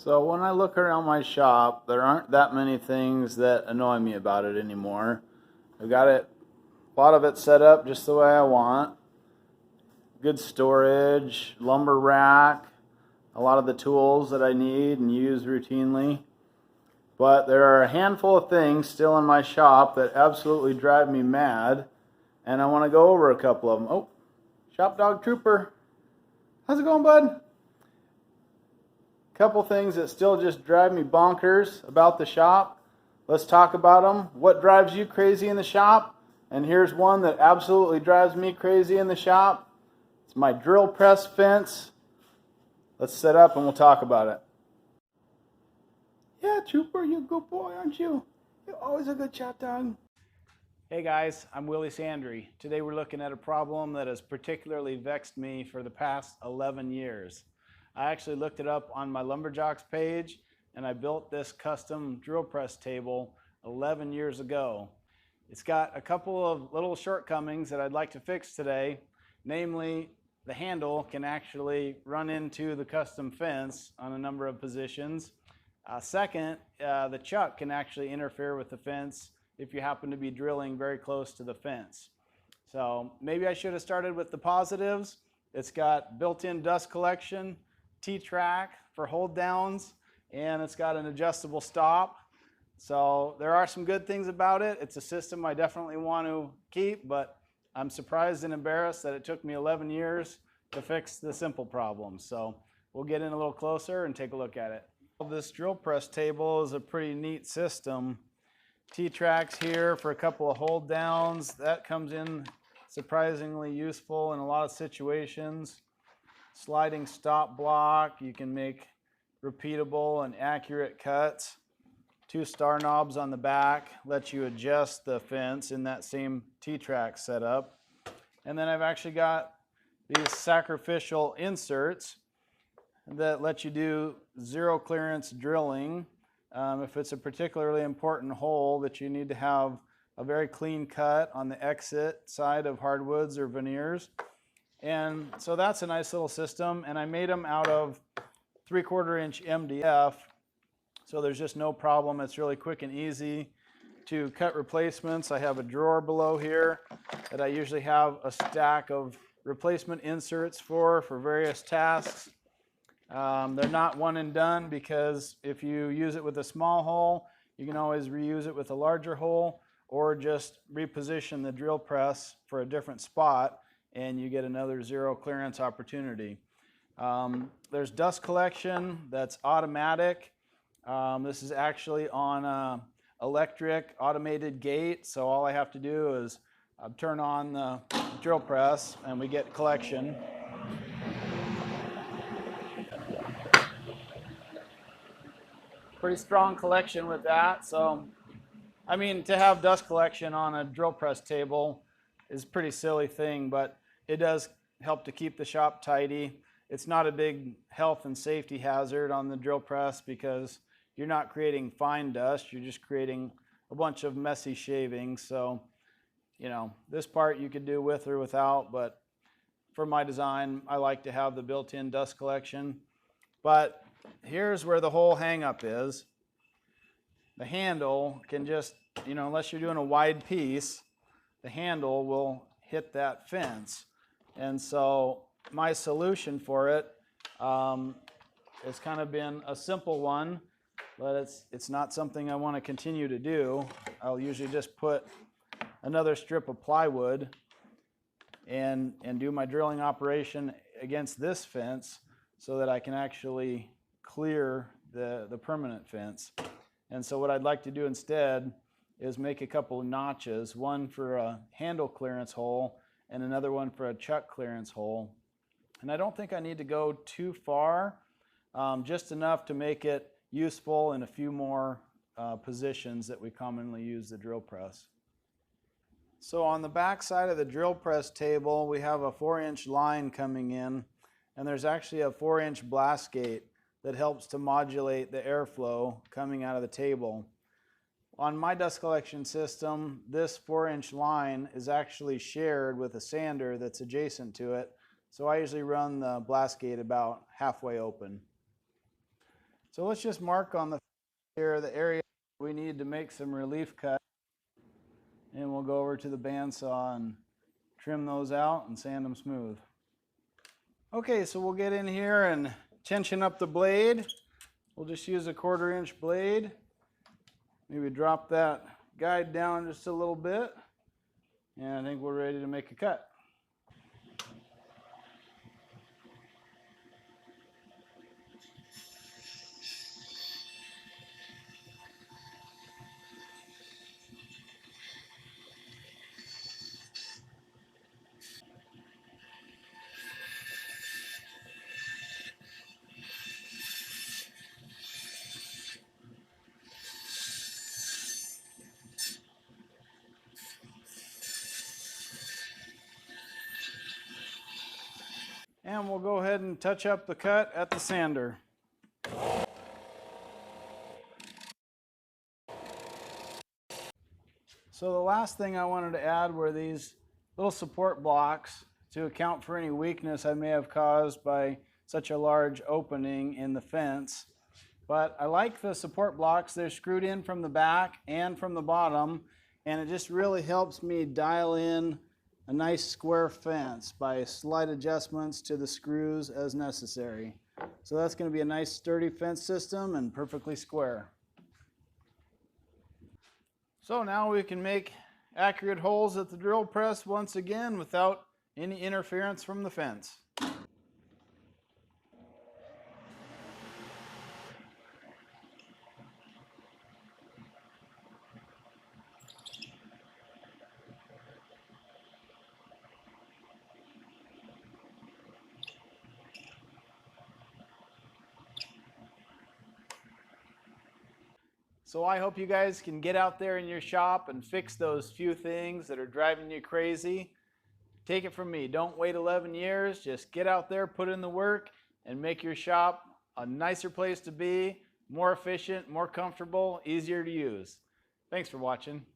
So when I look around my shop, there aren't that many things that annoy me about it anymore. I've got it, a lot of it set up just the way I want. Good storage, lumber rack, a lot of the tools that I need and use routinely. But there are a handful of things still in my shop that absolutely drive me mad, and I want to go over a couple of them. Oh, Shop Dog Trooper. How's it going, bud? Couple things that still just drive me bonkers about the shop. Let's talk about them. What drives you crazy in the shop? And here's one that absolutely drives me crazy in the shop. It's my drill press fence. Let's set up and we'll talk about it. Yeah, Trooper, you're a good boy, aren't you? You're always a good shop dog. Hey guys, I'm Willie Sandry. Today we're looking at a problem that has particularly vexed me for the past 11 years. I actually looked it up on my Lumberjocks page, and I built this custom drill press table 11 years ago. It's got a couple of little shortcomings that I'd like to fix today. Namely, the handle can actually run into the custom fence on a number of positions. Second, the chuck can actually interfere with the fence if you happen to be drilling very close to the fence. So maybe I should have started with the positives. It's got built-in dust collection, T-track for hold downs, and it's got an adjustable stop. So there are some good things about it. It's a system I definitely want to keep, but I'm surprised and embarrassed that it took me 11 years to fix the simple problems. So we'll get in a little closer and take a look at it. This drill press table is a pretty neat system. T-tracks here for a couple of hold downs. That comes in surprisingly useful in a lot of situations. Sliding stop block, you can make repeatable and accurate cuts. 2 star knobs on the back let you adjust the fence in that same T-track setup. And then I've actually got these sacrificial inserts that let you do zero clearance drilling. If it's a particularly important hole that you need to have a very clean cut on the exit side of hardwoods or veneers. And so that's a nice little system, and I made them out of 3/4 inch MDF, so there's just no problem. It's really quick and easy to cut replacements. I have a drawer below here that I usually have a stack of replacement inserts for various tasks. They're not one and done, because if you use it with a small hole, you can always reuse it with a larger hole, or just reposition the drill press for a different spot and you get another zero clearance opportunity. There's dust collection that's automatic. This is actually on an electric automated gate, so all I have to do is turn on the drill press and we get collection. Pretty strong collection with that. So, I mean, to have dust collection on a drill press table is a pretty silly thing, but it does help to keep the shop tidy. It's not a big health and safety hazard on the drill press because you're not creating fine dust, you're just creating a bunch of messy shavings. So, you know, this part you could do with or without, but for my design, I like to have the built-in dust collection. But here's where the whole hang-up is. The handle can just, you know, unless you're doing a wide piece, the handle will hit that fence. And so my solution for it has kind of been a simple one, but it's not something I want to continue to do. I'll usually just put another strip of plywood and do my drilling operation against this fence so that I can actually clear the permanent fence. And so what I'd like to do instead is make a couple of notches, one for a handle clearance hole and another one for a chuck clearance hole. And I don't think I need to go too far, just enough to make it useful in a few more positions that we commonly use the drill press. So on the back side of the drill press table, we have a 4-inch line coming in, and there's actually a 4-inch blast gate that helps to modulate the airflow coming out of the table. On my dust collection system, this 4-inch line is actually shared with a sander that's adjacent to it, so I usually run the blast gate about halfway open. So let's just mark on the here the area we need to make some relief cut, and we'll go over to the bandsaw and trim those out and sand them smooth. Okay, so we'll get in here and tension up the blade. We'll just use a 1/4 inch blade. Maybe drop that guide down just a little bit, and I think we're ready to make a cut. And we'll go ahead and touch up the cut at the sander. So the last thing I wanted to add were these little support blocks to account for any weakness I may have caused by such a large opening in the fence. But I like the support blocks. They're screwed in from the back and from the bottom, and it just really helps me dial in a nice square fence by slight adjustments to the screws as necessary. So that's going to be a nice sturdy fence system and perfectly square. So now we can make accurate holes at the drill press once again without any interference from the fence. So I hope you guys can get out there in your shop and fix those few things that are driving you crazy. Take it from me, don't wait 11 years, just get out there, put in the work, and make your shop a nicer place to be, more efficient, more comfortable, easier to use. Thanks for watching.